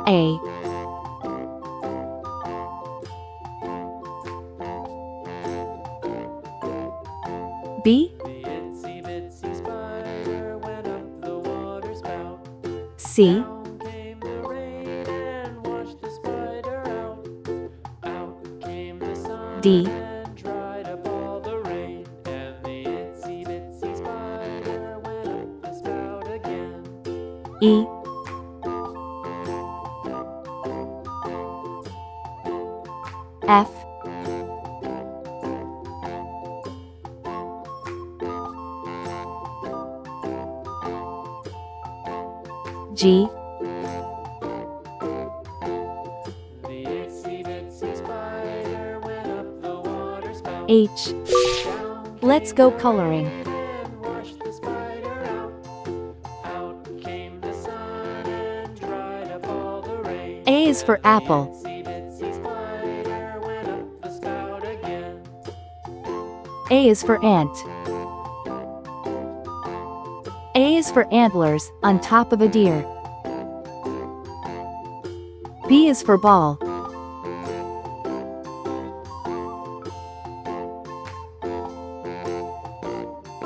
A, B, The itsy bitsy spider went up the water spout. C, Down came the rain and washed the spider out. Out came the sun D, and dried up all the rain. And the itsy bitsy spider went up the spout again. E, F, G, The itsy bitsy spider went up the water spout. H. Down Let's came go the coloring. rain and washed the spider out. Out came the sun and dried up all the rain. A is for apple. Itsy bitsy spider went up the spout again. A is for ant. A is for antlers, on top of a deer. B is for ball.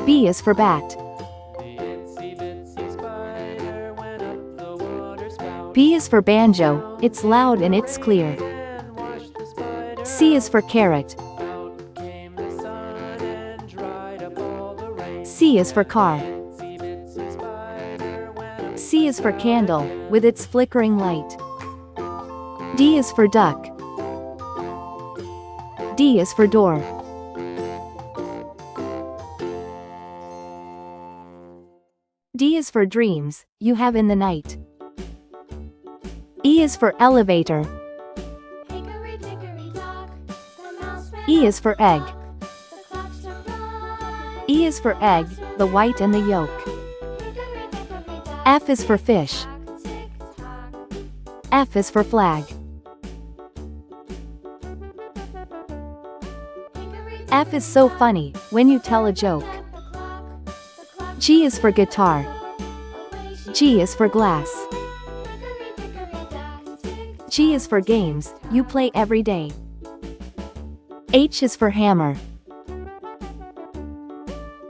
B is for bat. The itsy bitsy spider went up the water spout. B is for banjo, it's loud and it's clear. And washed the spider C is for carrot. out. Came the sun and dried up all the rain. C is for car. Itsy bitsy spider went up. C is for candle, with its flickering light. D is for duck. D is for door. D is for dreams, you have in the night. E is for elevator. Hickory dickory dock, the mouse ran E is for egg. the clock struck one. E is for egg, the white and the yolk. Hickory dickory dock, F is for fish. tick tock. F is for flag. Hickory F is so funny, when you tell a joke. at the clock G is for guitar. away she G is for glass. hickory dickory dock, tick G is for games, you play every day. H is for hammer.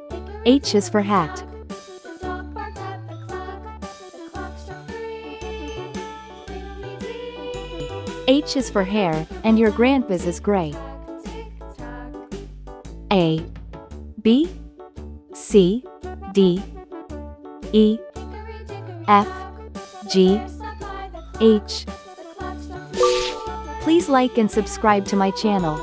hickory H is for hat. the dog barked at the clock struck three. Fiddly-dee, H is for hair, and your grandpa's is gray. tick tock. A, B, C, D, E, Hickory dickory F, dock, G, bear sat by the clock. H. The clock struck four. Please like and subscribe to my channel.